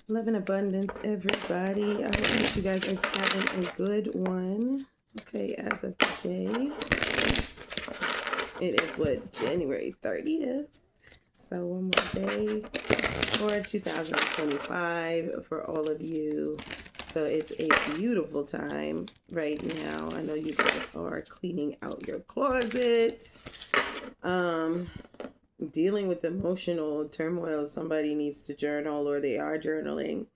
Love and abundance, everybody. I hope you guys are having a good one. Okay, as of today, it is what, January 30th. So one more day for 2025 for all of you. So it's a beautiful time right now. I know you guys are cleaning out your closets, dealing with emotional turmoil. Somebody needs to journal, or they are journaling.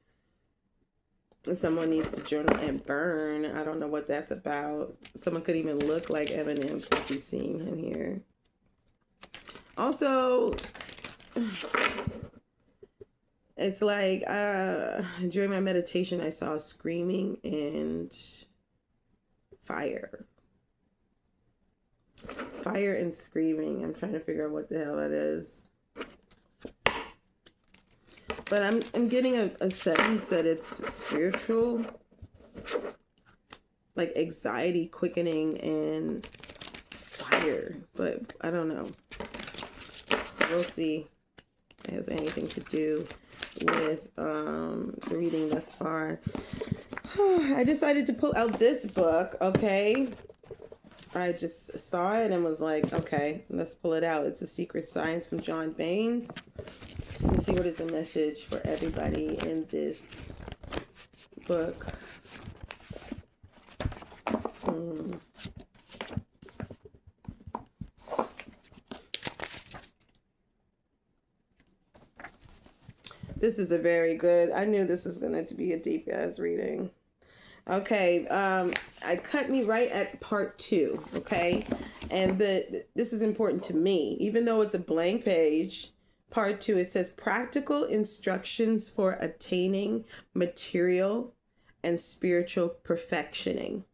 Someone needs to journal and burn. I don't know what that's about. Someone could even look like Eminem if you've seen him here. Also, it's like during my meditation, I saw screaming and fire. Fire and screaming. I'm trying to figure out what the hell that is. But I'm getting a sense that it's spiritual, like anxiety quickening and fire. But I don't know. So we'll see if it has anything to do with the reading thus far. I decided to pull out this book, okay? I just saw it and was like, okay, let's pull it out. It's A Secret Science from John Baines. Let me see what is the message for everybody in this book. This is a very good, I knew this was going to be a deep ass reading. Okay, I cut me right at part 2, okay? And this is important to me. Even though it's a blank page, part 2, it says practical instructions for attaining material and spiritual perfectioning.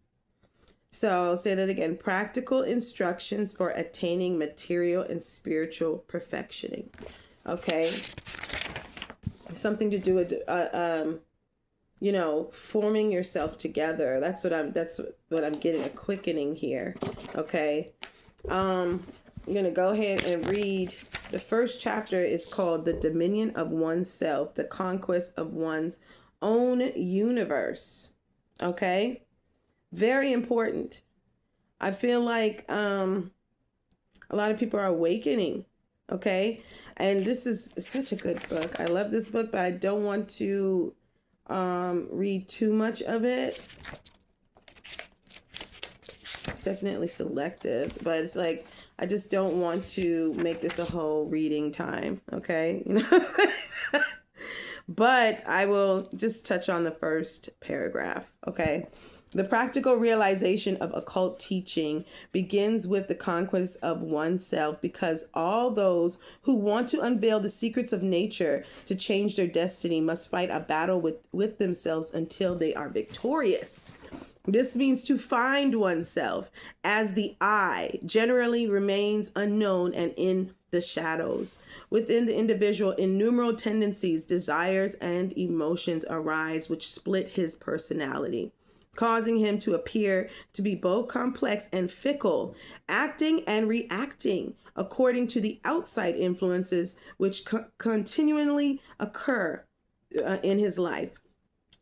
So I'll say that again, practical instructions for attaining material and spiritual perfectioning. Okay? Something to do with forming yourself together. That's what I'm getting, a quickening here. Okay. I'm gonna go ahead and read the first chapter. Is called The Dominion of Oneself, the Conquest of One's Own Universe. Okay. Very important. I feel like a lot of people are awakening. Okay. And this is such a good book. I love this book, but I don't want to read too much of it. It's definitely selective, but it's like, I just don't want to make this a whole reading time. Okay. You know what I'm saying? But I will just touch on the first paragraph. Okay. The practical realization of occult teaching begins with the conquest of oneself, because all those who want to unveil the secrets of nature to change their destiny must fight a battle with themselves until they are victorious. This means to find oneself, as the I generally remains unknown and in the shadows. Within the individual, innumerable tendencies, desires, and emotions arise which split his personality, causing him to appear to be both complex and fickle, acting and reacting according to the outside influences which continually occur in his life.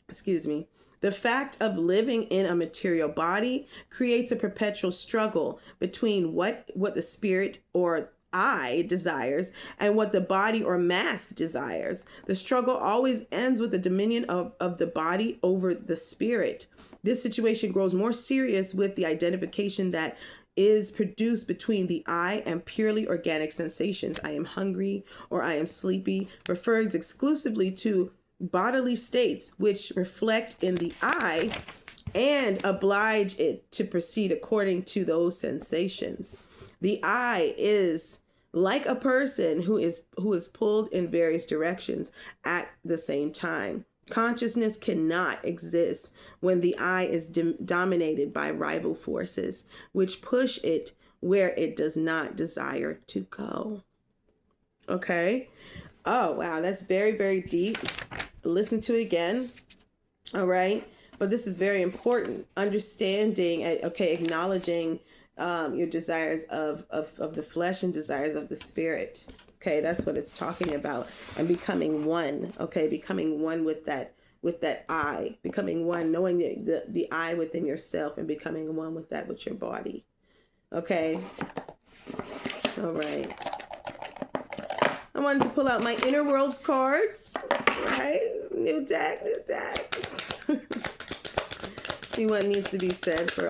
Excuse me. The fact of living in a material body creates a perpetual struggle between what the spirit or I desires and what the body or mass desires. The struggle always ends with the dominion of the body over the spirit. This situation grows more serious with the identification that is produced between the I and purely organic sensations. I am hungry or I am sleepy refers exclusively to bodily states which reflect in the I and oblige it to proceed according to those sensations. The I is like a person who is pulled in various directions at the same time. Consciousness cannot exist when the I is dominated by rival forces, which push it where it does not desire to go. Okay. Oh, wow. That's very, very deep. Listen to it again. All right. But this is very important. Understanding, okay, acknowledging your desires of the flesh and desires of the spirit. Okay, that's what it's talking about. And becoming one. Okay, becoming one with that I, becoming one, knowing the I within yourself and becoming one with that with your body. Okay. All right. I wanted to pull out my inner worlds cards. Right? New deck. See what needs to be said for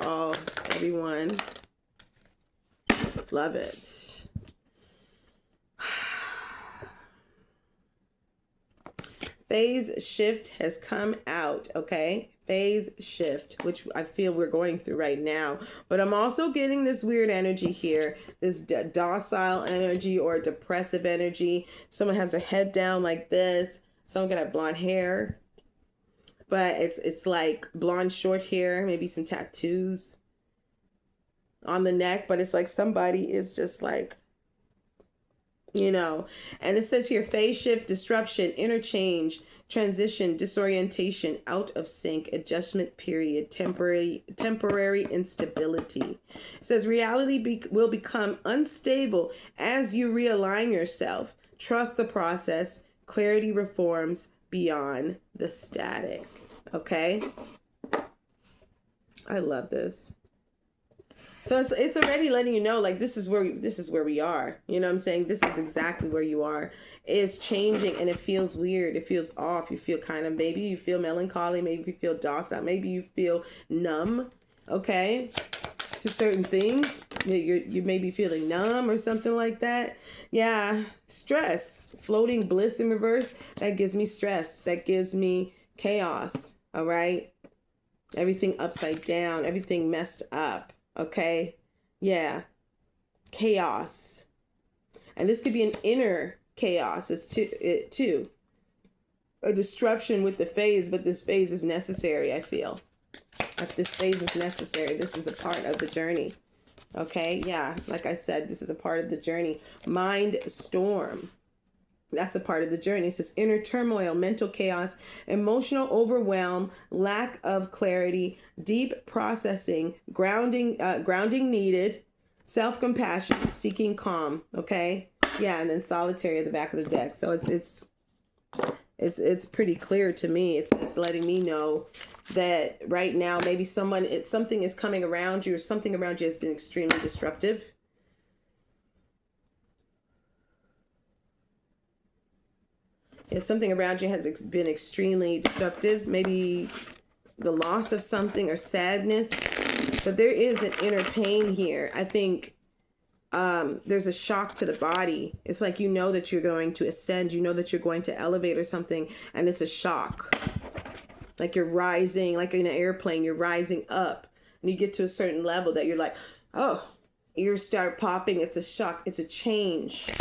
everyone. Love it. Phase shift has come out, okay? Phase shift, which I feel we're going through right now. But I'm also getting this weird energy here, this docile energy or depressive energy. Someone has their head down like this. Someone can have blonde hair. But it's like blonde short hair, maybe some tattoos on the neck. But it's like somebody is just like, you know, and it says here, phase shift, disruption, interchange, transition, disorientation, out of sync, adjustment period, temporary instability. It says reality will become unstable as you realign yourself. Trust the process. Clarity reforms beyond the static. Okay. I love this. So it's already letting you know, like, this is where we are. You know what I'm saying? This is exactly where you are. It's changing and it feels weird. It feels off. You feel kind of, maybe you feel melancholy. Maybe you feel docile. Maybe you feel numb, okay, to certain things. You may be feeling numb or something like that. Yeah, stress. Floating bliss in reverse. That gives me stress. That gives me chaos, all right? Everything upside down. Everything messed up. Okay. Yeah. Chaos. And this could be an inner chaos. It's too. A disruption with the phase, but this phase is necessary, I feel. If this phase is necessary, this is a part of the journey. Okay. Yeah. Like I said, this is a part of the journey. Mind storm. That's a part of the journey. It says inner turmoil, mental chaos, emotional overwhelm, lack of clarity, deep processing, grounding needed, self-compassion, seeking calm. Okay. Yeah. And then solitary at the back of the deck. So it's pretty clear to me. It's letting me know that right now, maybe something is coming around you, or something around you has been extremely disruptive. If something around you has been extremely disruptive, maybe the loss of something or sadness, but there is an inner pain here. I think there's a shock to the body. It's like, you know that you're going to ascend, you know that you're going to elevate or something, and it's a shock. Like you're rising, like in an airplane, you're rising up, and you get to a certain level that you're like, oh, ears start popping. It's a shock. It's a change.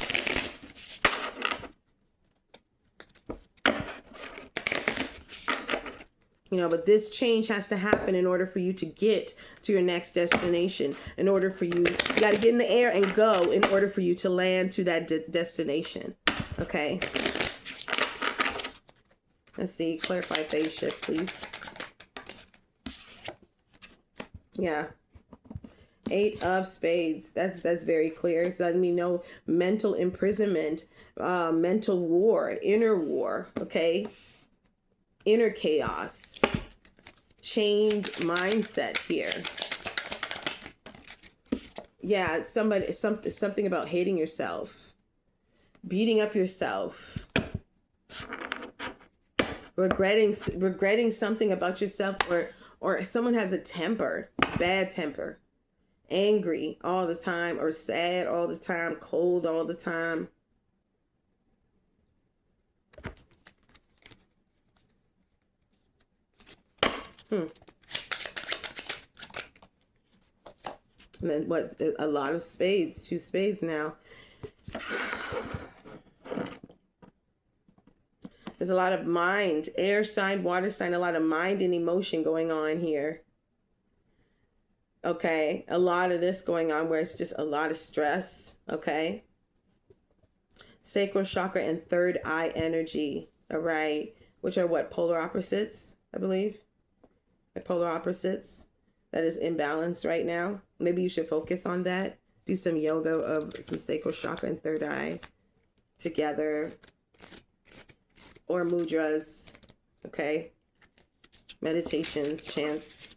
You know, but this change has to happen in order for you to get to your next destination. In order for you got to get in the air and go in order for you to land to that destination. Okay. Let's see. Clarify phase shift, please. Yeah. 8 of Spades. That's very clear. It's letting me know mental imprisonment, mental war, inner war. Okay. Inner chaos, change mindset here. Yeah, something about hating yourself, beating up yourself, regretting something about yourself, or someone has a temper, bad temper, angry all the time, or sad all the time, cold all the time. And then what? A lot of spades, 2 spades now. There's a lot of mind, air sign, water sign, a lot of mind and emotion going on here. Okay. A lot of this going on where it's just a lot of stress. Okay. Sacral chakra and third eye energy. All right. Which are what? Polar opposites, I believe. Polar opposites. That is imbalanced right now. Maybe you should focus on that. Do some yoga of some sacral chakra and third eye. together, or mudras, okay? Meditations, chants.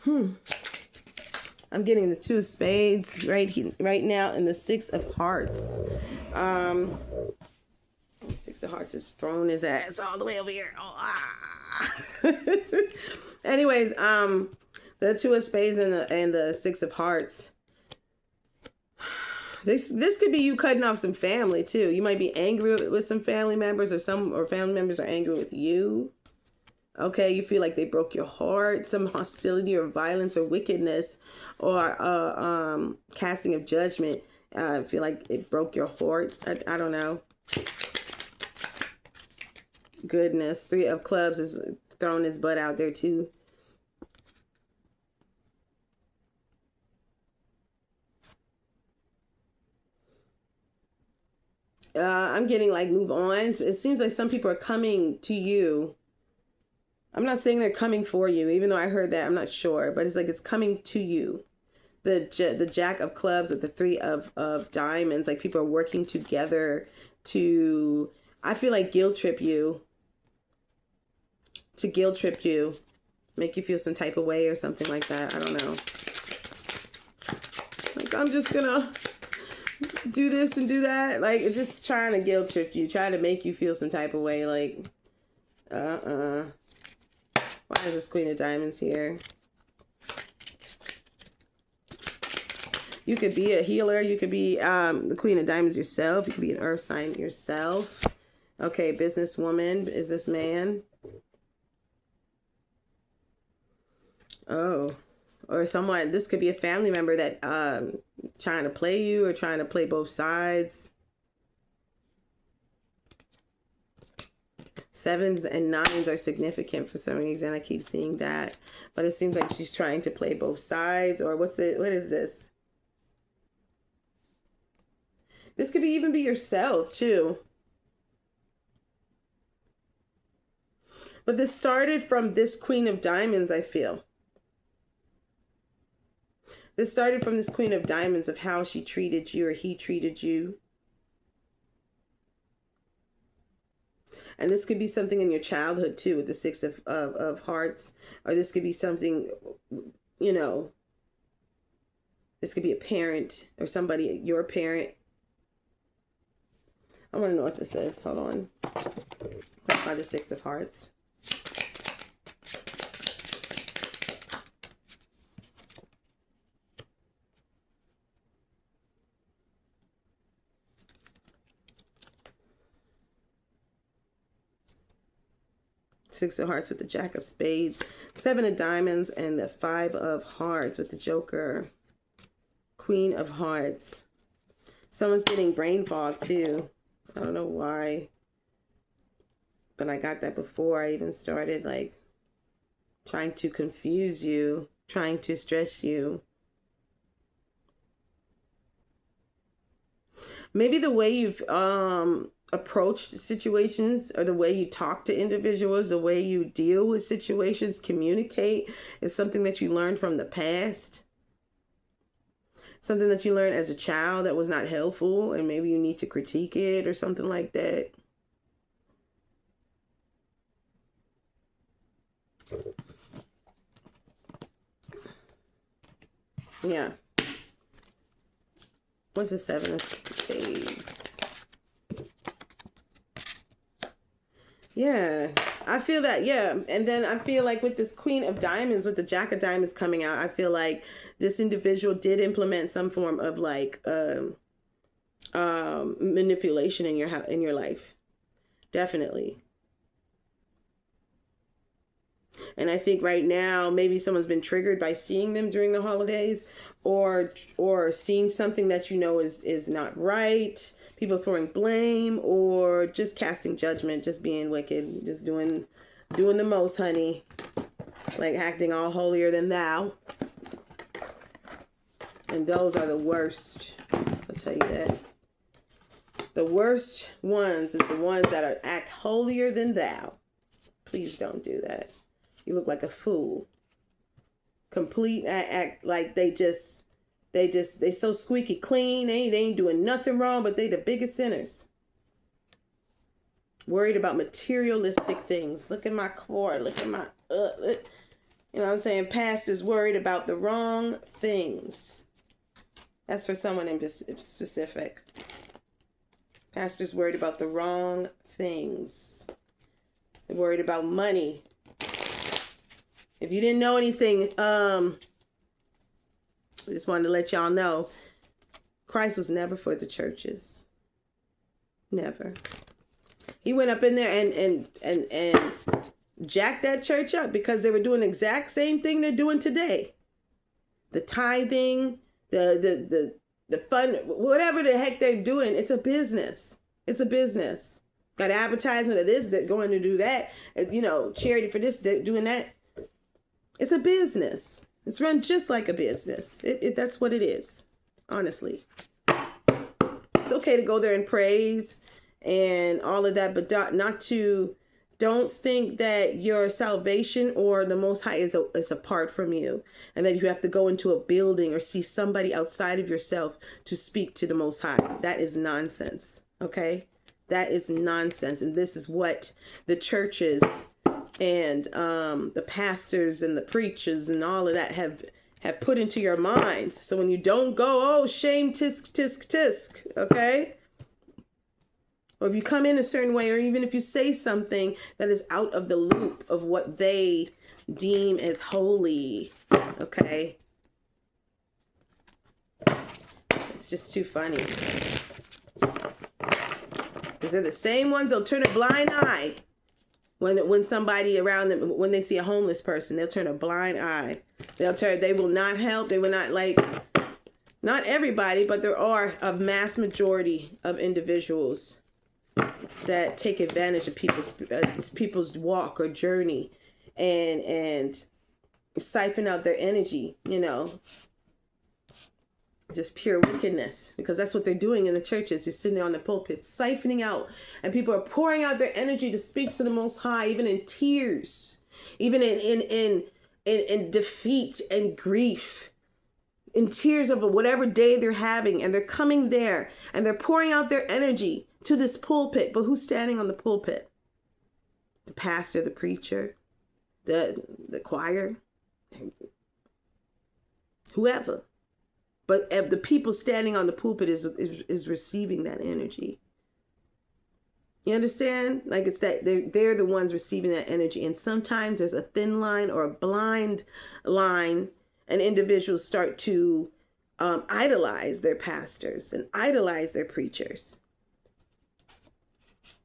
I'm getting the 2 of spades right now and the 6 of hearts. 6 of hearts is throwing his ass all the way over here. Oh, ah. Anyways, the 2 of spades and the 6 of hearts. This could be you cutting off some family too. You might be angry with some family members, or family members are angry with you. Okay, you feel like they broke your heart, some hostility or violence or wickedness, or casting of judgment. I feel like it broke your heart. I don't know. Goodness, 3 of clubs is throwing his butt out there too. I'm getting like move on. It seems like some people are coming to you. I'm not saying they're coming for you, even though I heard that. I'm not sure, but it's like it's coming to you. The Jack of clubs with the 3 of diamonds, like people are working together to, I feel like guilt trip you. To guilt trip you, make you feel some type of way or something like that. I don't know. Like, I'm just gonna do this and do that. Like, it's just trying to guilt trip you, trying to make you feel some type of way. Like, why is this Queen of Diamonds here? You could be a healer. You could be the Queen of Diamonds yourself. You could be an earth sign yourself. Okay, businesswoman, businessman. Oh, or someone, this could be a family member that trying to play you or trying to play both sides. 7s and 9s are significant for some reason. I keep seeing that, but it seems like she's trying to play both sides. Or what is this? This could even be yourself too. But this started from this Queen of Diamonds, I feel. This started from this Queen of Diamonds, of how she treated you or he treated you. And this could be something in your childhood too, with the 6 of hearts. Or this could be something, you know, this could be a parent or somebody, your parent. I want to know what this is. Hold on. By the 6 of hearts. Six of hearts with the Jack of spades, 7 of diamonds, and the 5 of hearts with the Joker. Queen of hearts. Someone's getting brain fog too. I don't know why, but I got that before I even started, like trying to confuse you, trying to stress you. Maybe the way you've approached situations, or the way you talk to individuals, the way you deal with situations, communicate, is something that you learned from the past. Something that you learned as a child that was not helpful, and maybe you need to critique it or something like that. Yeah. What's the 7 of spades? Yeah, I feel that. Yeah. And then I feel like with this Queen of Diamonds, with the Jack of Diamonds coming out, I feel like this individual did implement some form of like manipulation in your life. Definitely. And I think right now, maybe someone's been triggered by seeing them during the holidays, or seeing something that you know is not right. People throwing blame, or just casting judgment, just being wicked, just doing the most, honey. Like acting all holier than thou. And those are the worst. I'll tell you that. The worst ones is the ones that act holier than thou. Please don't do that. You look like a fool. Complete act like they just They so squeaky clean. They ain't doing nothing wrong, but they the biggest sinners. Worried about materialistic things. Look at my core. Look at my, you know what I'm saying? Pastors worried about the wrong things. That's for someone in specific. Pastors worried about the wrong things. They're worried about money. If you didn't know anything, I just wanted to let y'all know, Christ was never for the churches. Never. He went up in there and jacked that church up because they were doing the exact same thing they're doing today. The tithing, the fun, whatever the heck they're doing, it's a business. It's a business. Got advertisement of this, that going to do that, charity for this, doing that. It's a business. It's run just like a business. That's what it is, honestly. It's okay to go there and praise and all of that, but don't think that your salvation or the Most High is apart from you, and that you have to go into a building or see somebody outside of yourself to speak to the Most High. That is nonsense. Okay? That is nonsense. And this is what the churches and the pastors and the preachers and all of that have put into your minds. So when you don't go, oh, shame, tisk, tisk, tisk. Okay? Or if you come in a certain way, or even if you say something that is out of the loop of what they deem as holy, okay? It's just too funny. Because they're the same ones, they'll turn a blind eye when somebody around them, when they see a homeless person, they'll turn a blind eye. They will not help. They will not, not everybody, but there are a mass majority of individuals that take advantage of people's walk or journey and siphon out their energy, just pure wickedness, because that's what they're doing in the churches. You're sitting there on the pulpit siphoning out, and people are pouring out their energy to speak to the Most High, even in tears, even in defeat and grief, in tears of whatever day they're having, and they're coming there and they're pouring out their energy to this pulpit. But who's standing on the pulpit? The pastor, the preacher, the choir, whoever. But the people standing on the pulpit is receiving that energy. You understand? Like, it's that they're the ones receiving that energy. And sometimes there's a thin line or a blind line, and individuals start to idolize their pastors and idolize their preachers.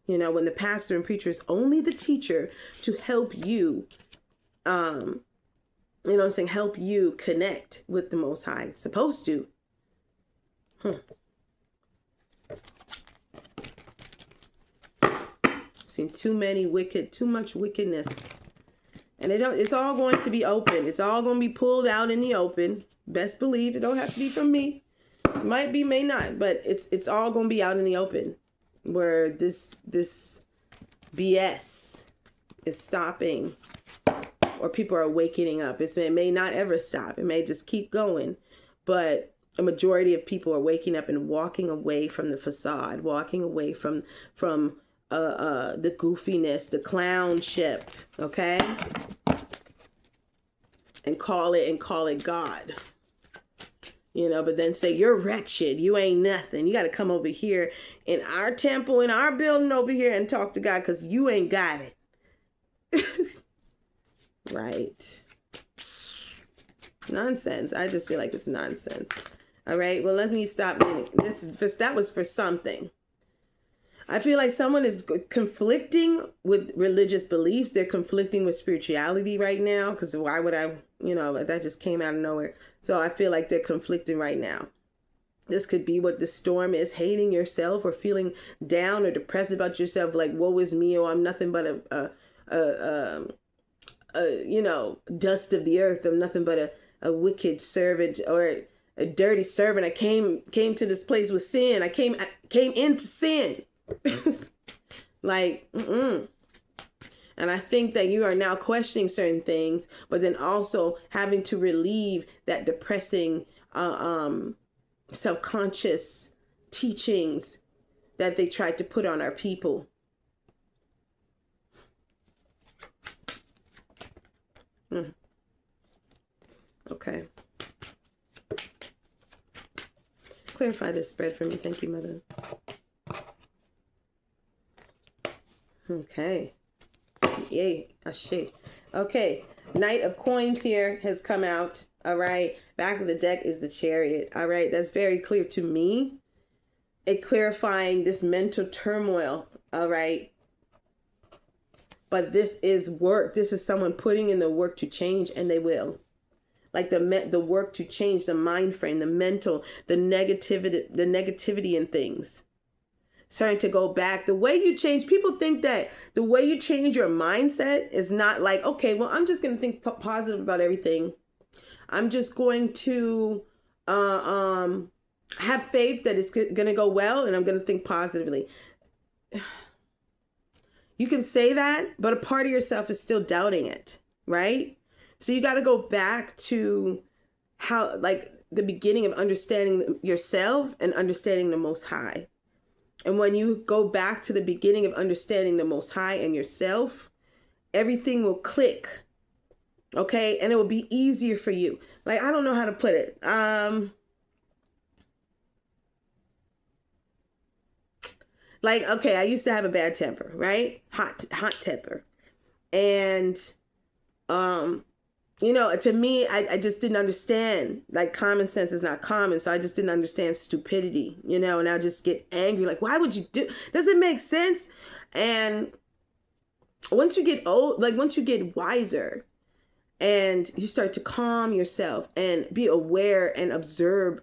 When the pastor and preacher is only the teacher to help you, help you connect with the Most High. Supposed to. Seen too much wickedness. And it's all going to be open. It's all going to be pulled out in the open. Best believe it don't have to be from me. It might be, may not, but it's all going to be out in the open, where this BS is stopping, or people are waking up. It may not ever stop. It may just keep going, but a majority of people are waking up and walking away from the facade, walking away from the goofiness, the clownship, okay? And call it God. But then say, you're wretched. You ain't nothing. You got to come over here in our temple, in our building over here, and talk to God, because you ain't got it. Right. Nonsense. I just feel like it's nonsense. All right. Well, let me stop. That was for something. I feel like someone is conflicting with religious beliefs. They're conflicting with spirituality right now. Because why would I, that just came out of nowhere. So I feel like they're conflicting right now. This could be what the storm is: hating yourself, or feeling down or depressed about yourself. Like, woe is me, or I'm nothing but dust of the earth. I'm nothing but a wicked servant, or a dirty servant. I came to this place with sin. I came into sin. And I think that you are now questioning certain things, but then also having to relieve that depressing self-conscious teachings that they tried to put on our people. Okay. Clarify this spread for me. Thank you, Mother. Okay. Yay. Ashe. Okay. Knight of Coins here has come out. All right. Back of the deck is the Chariot. All right. That's very clear to me. It clarifying this mental turmoil. All right. But this is work. This is someone putting in the work to change, and they will. Like the work to change the mind frame, the mental, the negativity in things. Starting to go back. The way you change, people think that the way you change your mindset is not like, okay, well, I'm just going to think positive about everything. I'm just going to have faith that it's going to go well, and I'm going to think positively. You can say that, but a part of yourself is still doubting it, right? So you got to go back to how, like, the beginning of understanding yourself and understanding the Most High. And when you go back to the beginning of understanding the Most High and yourself, everything will click. Okay? And it will be easier for you. Like, I don't know how to put it. Like, okay, I used to have a bad temper, right? Hot temper. And, you know, to me, I just didn't understand, like, common sense is not common. So I just didn't understand stupidity, you know, and I just get angry. Like, why would you do, does it make sense? And once you get old, like once you get wiser and you start to calm yourself and be aware and observe,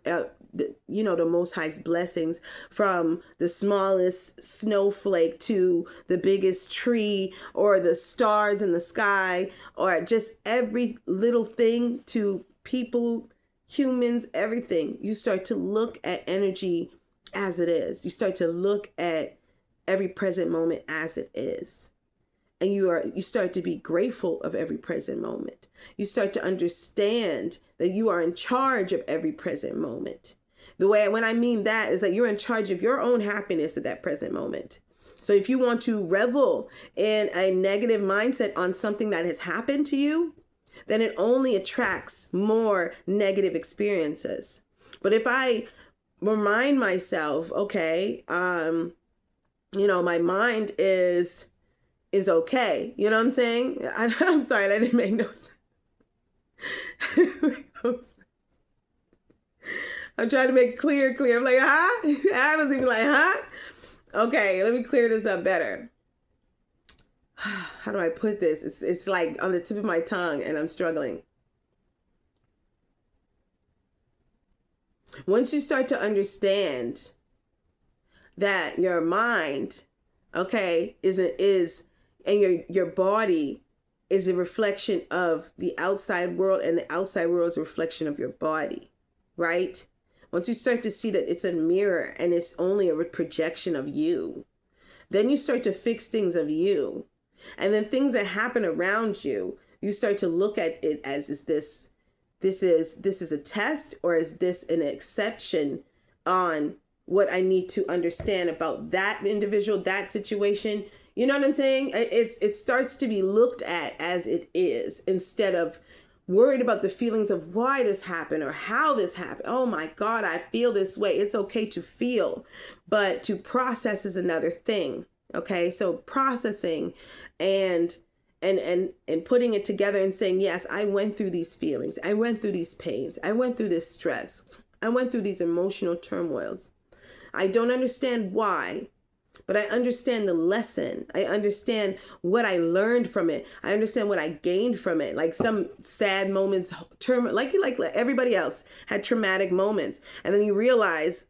you know, the Most High's blessings, from the smallest snowflake to the biggest tree, or the stars in the sky, or just every little thing to people, humans, everything. You start to look at energy as it is. You start to look at every present moment as it is. And you start to be grateful of every present moment. You start to understand that you are in charge of every present moment. When I mean that is that you're in charge of your own happiness at that present moment. So if you want to revel in a negative mindset on something that has happened to you, then it only attracts more negative experiences. But if I remind myself, okay, you know, my mind is okay. You know what I'm saying? I'm sorry, that didn't make no sense. I'm trying to make clear. I'm like, huh? I was even like, huh? Okay, let me clear this up better. How do I put this? It's like on the tip of my tongue and I'm struggling. Once you start to understand that your mind, okay, is and your body is a reflection of the outside world, and the outside world is a reflection of your body, right? Once you start to see that it's a mirror and it's only a projection of you, then you start to fix things of you. And then things that happen around you, you start to look at it as, is this is a test, or is this an exception on what I need to understand about that individual, that situation? You know what I'm saying? It starts to be looked at as it is, instead of worried about the feelings of why this happened or how this happened. Oh my God, I feel this way. It's okay to feel, but to process is another thing. Okay. So processing and putting it together and saying, yes, I went through these feelings. I went through these pains. I went through this stress. I went through these emotional turmoils. I don't understand why, but I understand the lesson. I understand what I learned from it. I understand what I gained from it. Like some sad moments, like everybody else had traumatic moments. And then you realize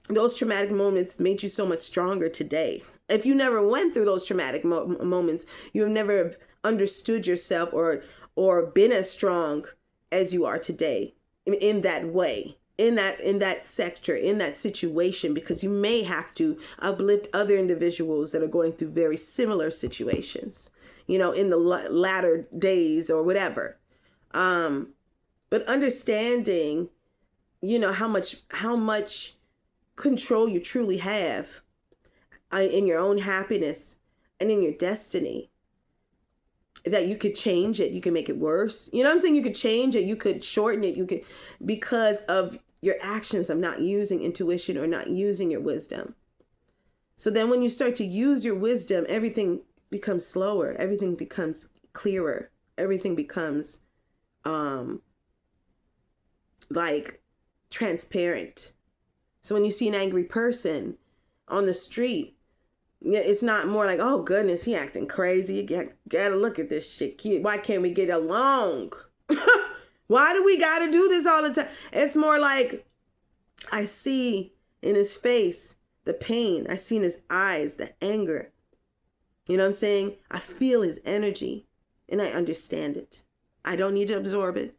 those traumatic moments made you so much stronger today. If you never went through those traumatic moments, you have never understood yourself or been as strong as you are today in that way. In that sector, in that situation, because you may have to uplift other individuals that are going through very similar situations, you know, in the latter days or whatever. But understanding, how much control you truly have in your own happiness and in your destiny. That you could change it, you can make it worse. You know what I'm saying? You could change it, you could shorten it, you could, because of your actions of not using intuition or not using your wisdom. So then when you start to use your wisdom, everything becomes slower, everything becomes clearer, everything becomes like transparent. So when you see an angry person on the street, it's not more like, oh goodness, he acting crazy. You gotta look at this shit, kid. Why can't we get along? Why do we gotta do this all the time? It's more like, I see in his face the pain. I see in his eyes the anger. You know what I'm saying? I feel his energy and I understand it. I don't need to absorb it.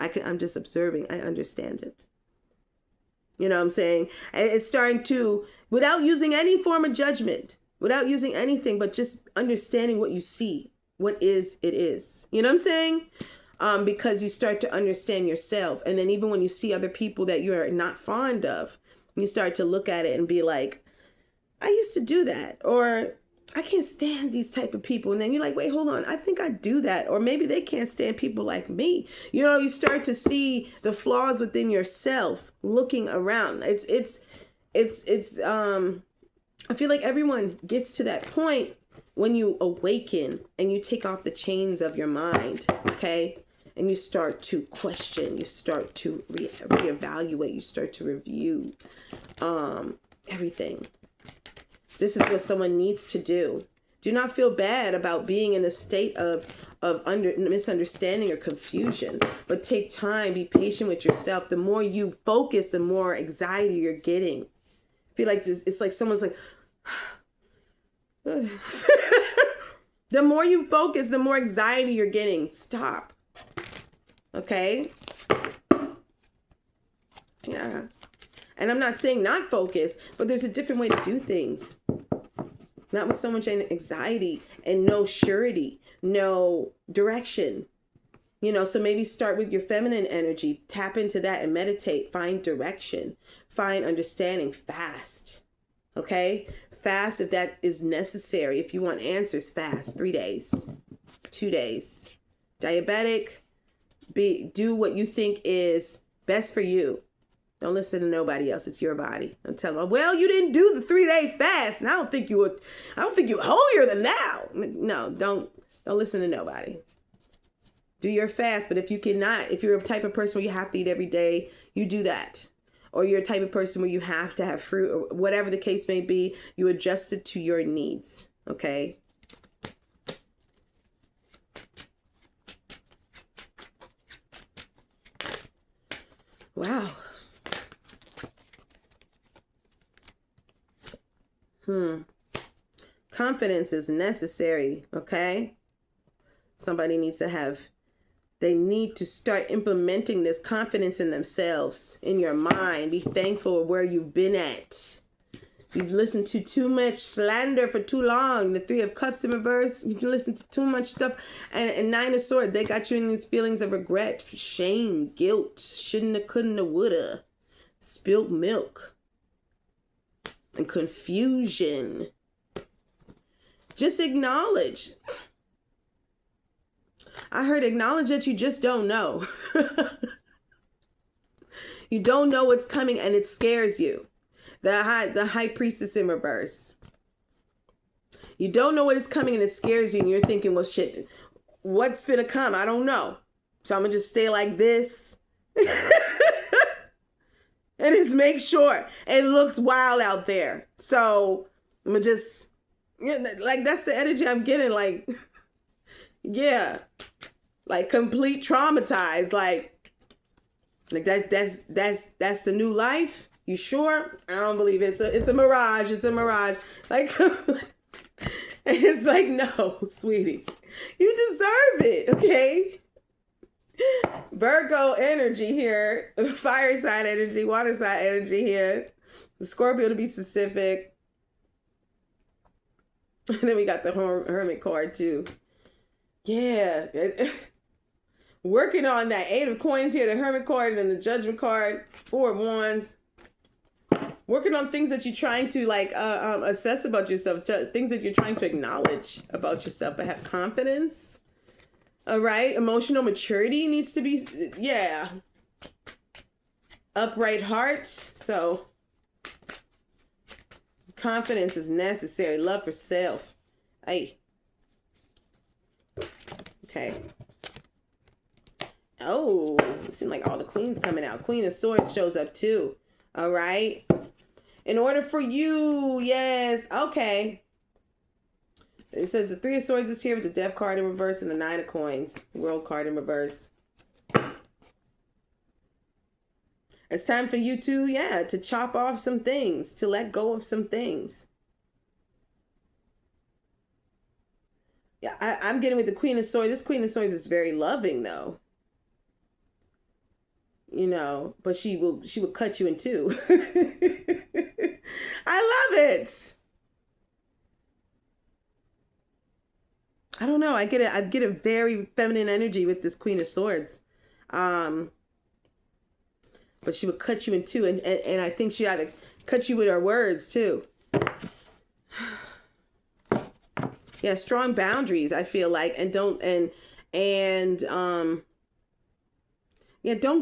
I'm just observing. I understand it. You know what I'm saying? And it's starting to, without using any form of judgment, without using anything, but just understanding what you see, what is, it is. You know what I'm saying? Because you start to understand yourself. And then even when you see other people that you're not fond of, you start to look at it and be like, I used to do that. Or I can't stand these type of people. And then you're like, wait, hold on. I think I do that. Or maybe they can't stand people like me. You know, you start to see the flaws within yourself looking around. I feel like everyone gets to that point when you awaken and you take off the chains of your mind. Okay. And you start to question, you start to reevaluate, you start to review everything. This is what someone needs to do. Do not feel bad about being in a state of misunderstanding or confusion, but take time, be patient with yourself. The more you focus, the more anxiety you're getting. I feel like it's like someone's like, the more you focus, the more anxiety you're getting. Stop. Okay? Yeah. And I'm not saying not focus, but there's a different way to do things. Not with so much anxiety and no surety, no direction. You know, so maybe start with your feminine energy, tap into that and meditate, find direction, find understanding, fast. Okay? Fast if that is necessary. If you want answers, fast. 3 days, 2 days. Diabetic, do what you think is best for you. Don't listen to nobody else. It's your body. I'm telling them, well, you didn't do the 3-day fast, and I don't think you're holier than thou. No, don't listen to nobody. Do your fast, but if you're a type of person where you have to eat every day, you do that. Or you're a type of person where you have to have fruit, or whatever the case may be, you adjust it to your needs. Okay? Wow. Confidence is necessary, okay? Somebody needs to they need to start implementing this confidence in themselves, in your mind. Be thankful of where you've been at. You've listened to too much slander for too long. The 3 of Cups in reverse. You can listen to too much stuff. And 9 of Swords, they got you in these feelings of regret, shame, guilt, shouldn't have, couldn't have, woulda, spilled milk, and confusion. Just acknowledge. I heard acknowledge that you just don't know. You don't know what's coming and it scares you. The high priestess in reverse. You don't know what is coming and it scares you and you're thinking, well, shit, what's gonna come? I don't know. So I'm gonna just stay like this. And just make sure it looks wild out there. So I'm gonna just, like, that's the energy I'm getting. Like, yeah, like complete traumatized. Like that's the new life. You sure? I don't believe it. It's a mirage. It's a mirage. Like, and it's like, no, sweetie, you deserve it. Okay. Virgo energy here, fire sign energy, water sign energy here, Scorpio to be specific. And then we got the Hermit card too. Yeah. Working on that 8 of coins here, the Hermit card, and then the Judgment card, 4 of wands. Working on things that you're trying to like assess about yourself, things that you're trying to acknowledge about yourself, but have confidence. All right. Emotional maturity needs to be, yeah. Upright heart. So confidence is necessary. Love for self. Hey. Okay. Oh, it seems like all the queens coming out. Queen of Swords shows up too. All right. In order for you, yes. Okay. It says the 3 of Swords is here with the Death card in reverse and the 9 of Coins. World card in reverse. It's time for you to, to chop off some things, to let go of some things. Yeah, I'm getting with the Queen of Swords. This Queen of Swords is very loving, though. You know, but she will cut you in two. I love it. I don't know. I get a very feminine energy with this Queen of Swords. But she would cut you in two, and I think she ought to cut you with her words too. Yeah, strong boundaries, I feel like, and don't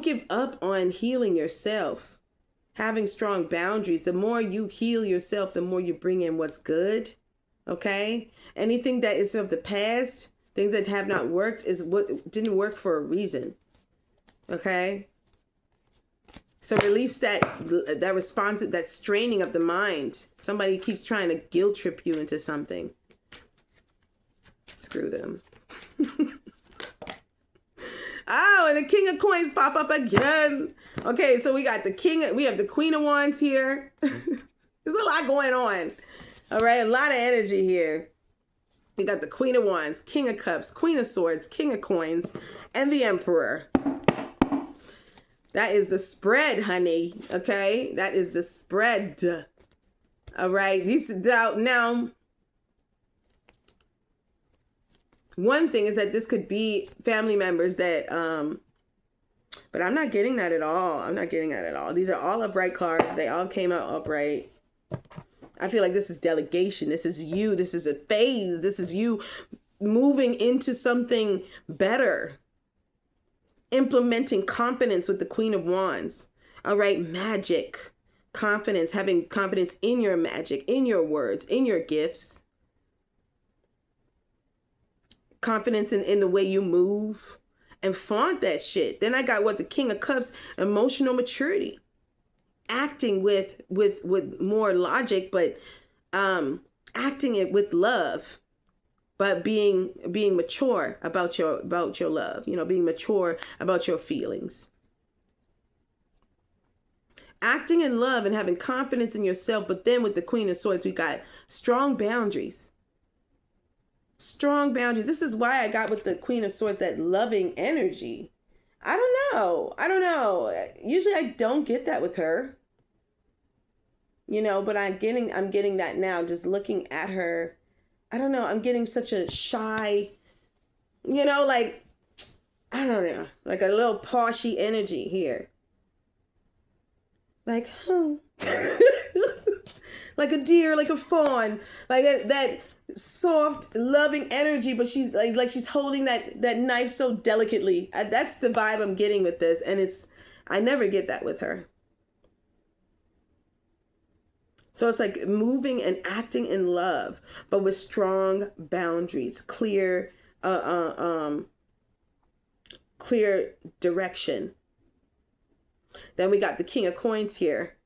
give up on healing yourself. Having strong boundaries. The more you heal yourself, the more you bring in what's good. Okay? Anything that is of the past, things that have not worked, is what didn't work for a reason. Okay? So release that response, that straining of the mind. Somebody keeps trying to guilt trip you into something. Screw them. Oh, and the King of Coins pop up again. Okay, so we got we have the Queen of Wands here. There's a lot going on. All right, a lot of energy here. We got the Queen of Wands, King of Cups, Queen of Swords, King of Coins, and the Emperor. That is the spread, honey. Okay, that is the spread. All right, now. One thing is that this could be family members that, but I'm not getting that at all. I'm not getting that at all. These are all upright cards. They all came out upright. I feel like this is delegation. This is you. This is a phase. This is you moving into something better. Implementing confidence with the Queen of Wands. All right, magic. Confidence, having confidence in your magic, in your words, in your gifts. Confidence in the way you move and flaunt that shit. Then I got the King of Cups, emotional maturity. Acting with more logic, but acting it with love, but being mature about your love, being mature about your feelings. Acting in love and having confidence in yourself, but then with the Queen of Swords, we got strong boundaries. Strong boundaries. This is why I got with the Queen of Swords that loving energy. I don't know. Usually I don't get that with her. But I'm getting that now just looking at her. I don't know. I'm getting such a shy, like, I don't know, like a little poshy energy here. Like, like a deer, like a fawn, like that soft, loving energy, but she's like she's holding that knife so delicately. That's the vibe I'm getting with this, and I never get that with her. So it's like moving and acting in love, but with strong boundaries, clear direction. Then we got the King of Coins here.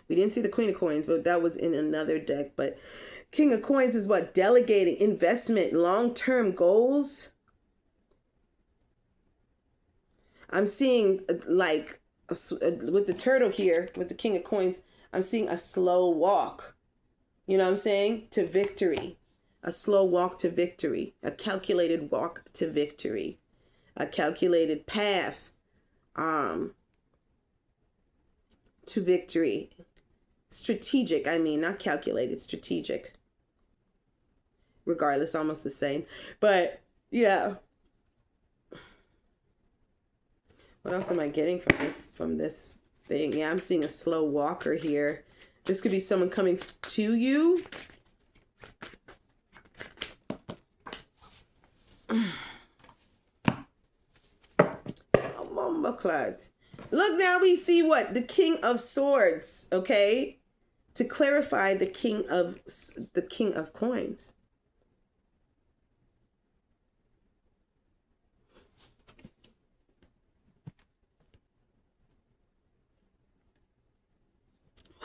We didn't see the Queen of Coins, but that was in another deck. But King of Coins is what? Delegating, investment, long-term goals. I'm seeing like with the turtle here, with the King of Coins, I'm seeing a slow walk. You know what I'm saying? To victory. A slow walk to victory. A calculated walk to victory. A calculated path to victory. Strategic, not calculated, strategic. Regardless, almost the same. But Yeah. What else am I getting from this thing? Yeah, I'm seeing a slow walker here. This could be someone coming to you. Oh, Mama Clyde. Look, now we see what? The King of Swords, okay? To clarify, the King of Coins.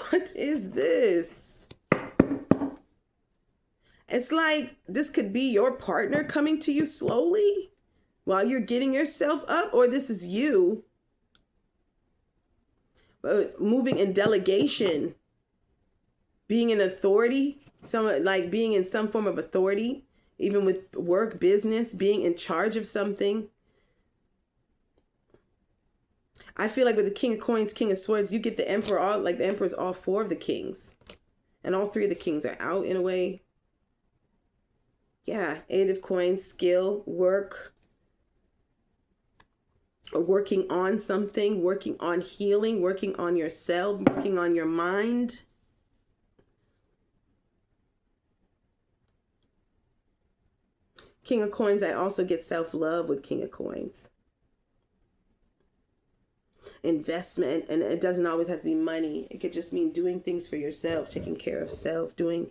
What is this? It's like this could be your partner coming to you slowly while you're getting yourself up, or this is you moving in delegation, being in authority, like being in some form of authority, even with work, business, being in charge of something. I feel like with the King of Coins, King of Swords, you get the Emperor, the Emperor's all four of the kings. And all three of the kings are out in a way. Yeah, Eight of Coins, skill, work, or working on something, working on healing, working on yourself, working on your mind. King of Coins, I also get self-love with King of Coins. Investment, and it doesn't always have to be money. It could just mean doing things for yourself, taking care of self, doing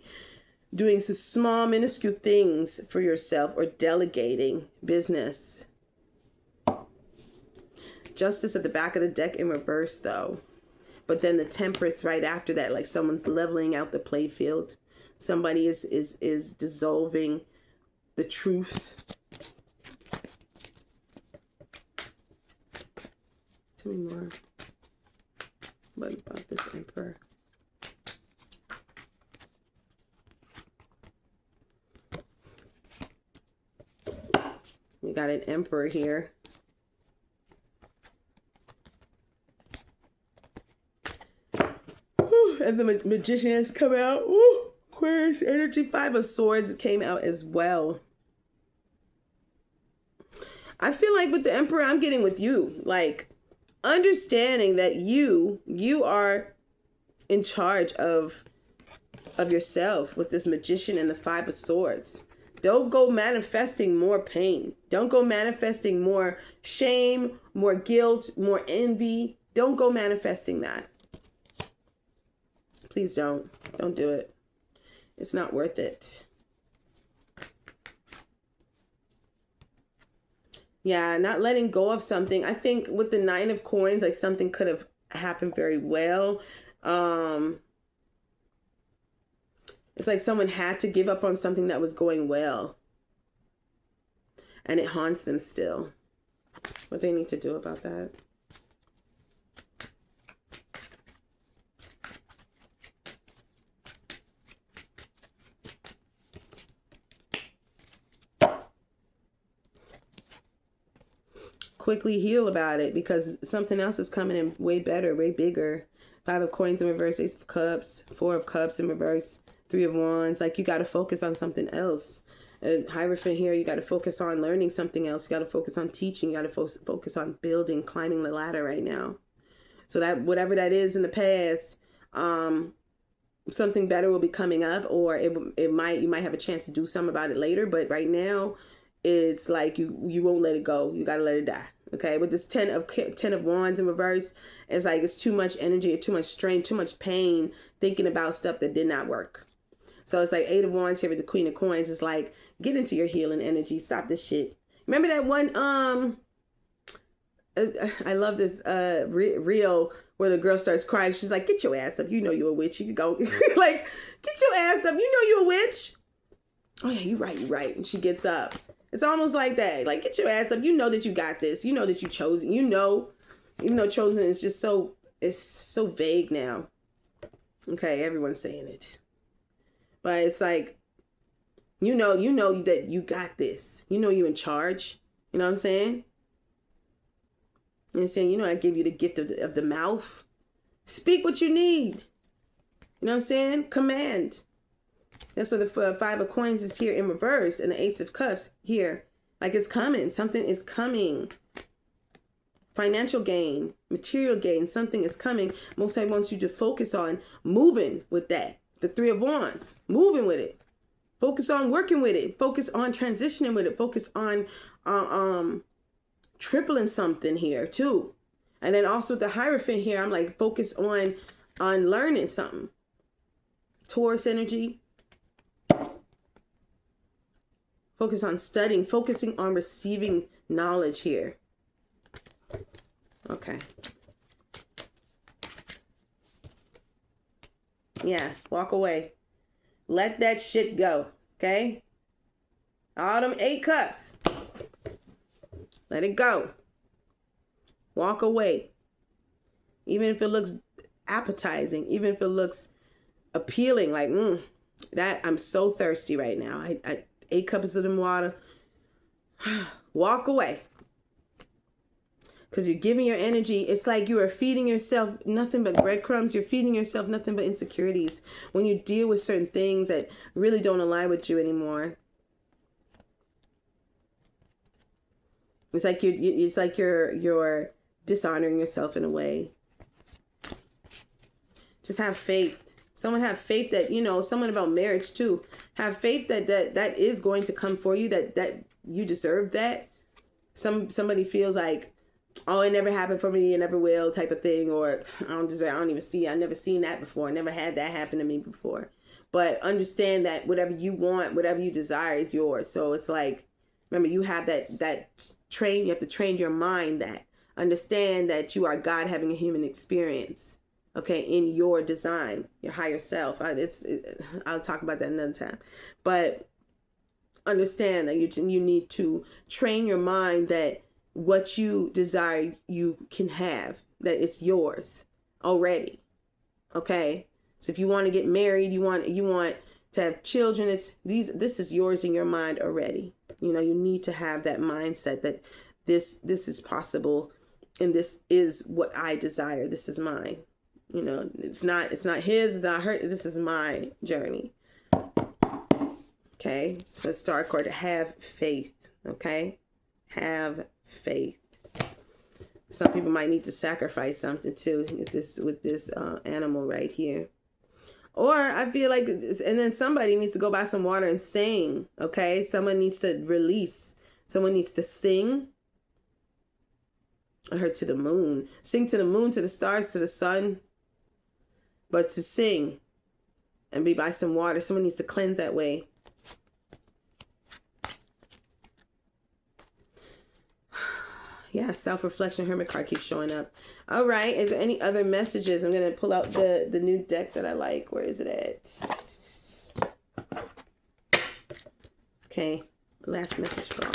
some small, minuscule things for yourself, or delegating business. Justice at the back of the deck in reverse, though. But then the Temperance right after that, like someone's leveling out the play field. Somebody is dissolving the truth. Tell me more. What about this Emperor? We got an Emperor here. And the Magician has come out. Ooh, Aquarius energy. Five of Swords came out as well. I feel like with the Emperor, I'm getting with you. Like, understanding that you are in charge of yourself with this Magician and the Five of Swords. Don't go manifesting more pain. Don't go manifesting more shame, more guilt, more envy. Don't go manifesting that. Please don't. Don't do it. It's not worth it. Yeah, not letting go of something. I think with the Nine of Coins, like something could have happened very well. It's like someone had to give up on something that was going well. And it haunts them still. What they need to do about that. Quickly heal about it, because something else is coming in way better, way bigger. Five of Coins in reverse, Ace of Cups, Four of Cups in reverse, Three of Wands. Like, you got to focus on something else. And Hierophant here, you got to focus on learning something else. You got to focus on teaching. You got to focus on building, climbing the ladder right now. So that whatever that is in the past, something better will be coming up, or you might have a chance to do something about it later. But right now, it's like you won't let it go. You got to let it die. Okay, with this 10 of Wands in reverse, it's like it's too much energy, too much strain, too much pain thinking about stuff that did not work. So it's like 8 of Wands here with the Queen of Coins. It's like, get into your healing energy. Stop this shit. Remember that one, I love this reel where the girl starts crying. She's like, get your ass up. You know you're a witch. You can go. Like, get your ass up. You know you're a witch. Oh, yeah, you're right. And she gets up. It's almost like that. Like, get your ass up. You know that you got this. You know that you chosen. You know, even though chosen is just it's so vague now. Okay, everyone's saying it. But it's like, you know that you got this. You know you're in charge. You know what I'm saying? And saying, you know, I give you the gift of the mouth. Speak what you need. You know what I'm saying? Command. That's what the Five of Coins is here in reverse, and the Ace of Cups here. Like it's coming. Something is coming. Financial gain, material gain, something is coming. Most High wants you to focus on moving with that. The Three of Wands, moving with it. Focus on working with it. Focus on transitioning with it. Focus on tripling something here too. And then also the Hierophant here, I'm like, focus on learning something. Taurus energy. Focus on studying, focusing on receiving knowledge here. Okay. Yeah, walk away. Let that shit go, okay? All them 8 cups. Let it go. Walk away. Even if it looks appetizing, even if it looks appealing, like, that I'm so thirsty right now. I 8 cups of them water. Walk away. Because you're giving your energy. It's like you are feeding yourself nothing but breadcrumbs. You're feeding yourself nothing but insecurities when you deal with certain things that really don't align with you anymore. It's like you're dishonoring yourself in a way. Just have faith. Someone have faith that, someone about marriage too. Have faith that is going to come for you, that you deserve that. Somebody feels like, oh, it never happened for me, it never will type of thing, or I've never seen that before, never had that happen to me before. But understand that whatever you want, whatever you desire is yours. So it's like, remember, you have you have to train your mind that. Understand that you are God having a human experience, okay, in your design, your higher self. I'll talk about that another time. But understand that you need to train your mind that what you desire, you can have, that it's yours already. Okay. So if you want to get married, you want to have children, this is yours in your mind already. You need to have that mindset that this is possible and this is what I desire. This is mine. It's not his, it's not her. This is my journey. Okay. So the star card, have faith. Okay. Have faith. Some people might need to sacrifice something too with this animal right here. Or I feel like, and then somebody needs to go buy some water and sing. Okay, someone needs to release. Someone needs to sing. I heard to the moon. Sing to the moon, to the stars, to the sun. But to sing and be by some water. Someone needs to cleanse that way. Yeah, self-reflection, Hermit card keeps showing up. All right, is there any other messages? I'm going to pull out the new deck that I like. Where is it at? Okay, last message for all.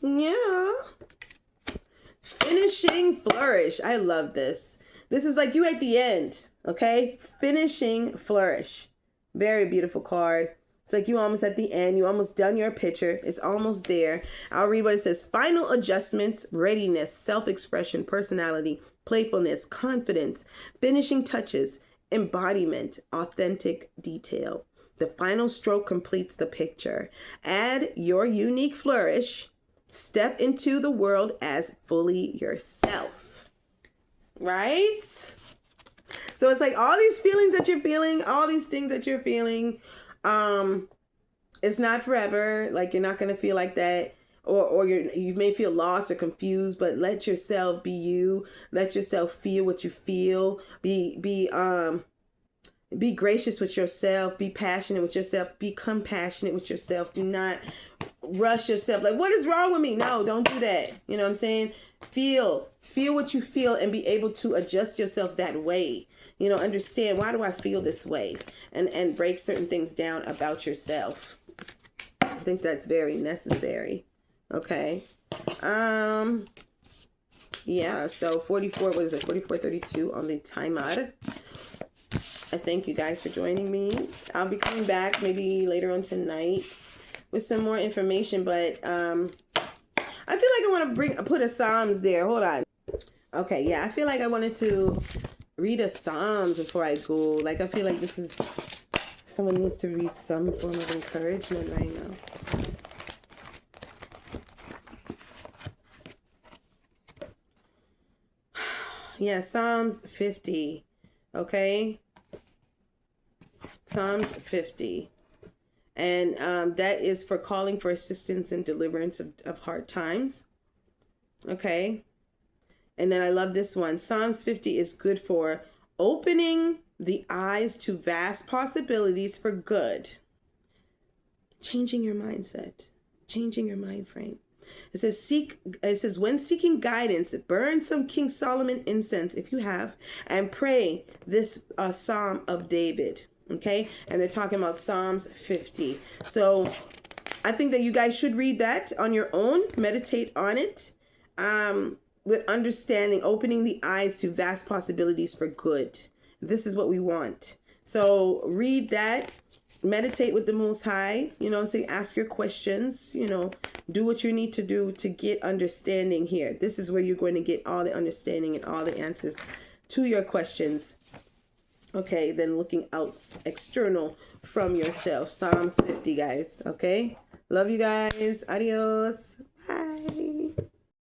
Yeah. Finishing flourish. I love this. This is like you at the end, okay? Finishing flourish. Very beautiful card. It's like you almost at the end. You almost done your picture. It's almost there. I'll read what it says. Final adjustments, readiness, self-expression, personality, playfulness, confidence, finishing touches, embodiment, authentic detail. The final stroke completes the picture. Add your unique flourish. Step into the world as fully yourself. Right? So it's like all these feelings that you're feeling, all these things that you're feeling, it's not forever. Like you're not going to feel like that, or you may feel lost or confused, but let yourself be you. Let yourself feel what you feel. Be gracious with yourself. Be passionate with yourself. Be compassionate with yourself. Do not rush yourself. Like, what is wrong with me? No, don't do that. You know what I'm saying? Feel what you feel and be able to adjust yourself that way. Understand, why do I feel this way? And break certain things down about yourself. I think that's very necessary. Okay. Yeah, so 44:32 on the timer. I thank you guys for joining me. I'll be coming back maybe later on tonight with some more information, but I feel like I want to put a Psalms there. Hold on. Okay, yeah, I feel like I wanted to read a Psalms before I go. Like, I feel like this is, someone needs to read some form of encouragement right now. Yeah, Psalms 50. Okay. Psalms 50. And that is for calling for assistance and deliverance of hard times. Okay. And then I love this one. Psalms 50 is good for opening the eyes to vast possibilities for good. Changing your mindset. Changing your mind frame. It says, when seeking guidance, burn some King Solomon incense if you have, and pray this Psalm of David. Okay. And they're talking about Psalms 50. So I think that you guys should read that on your own, meditate on it, with understanding, opening the eyes to vast possibilities for good. This is what we want. So read that, meditate with the Most High, say, ask your questions, do what you need to do to get understanding here. This is where you're going to get all the understanding and all the answers to your questions. Okay, then looking out external from yourself. Psalms 50, guys. Okay, love you guys. Adios.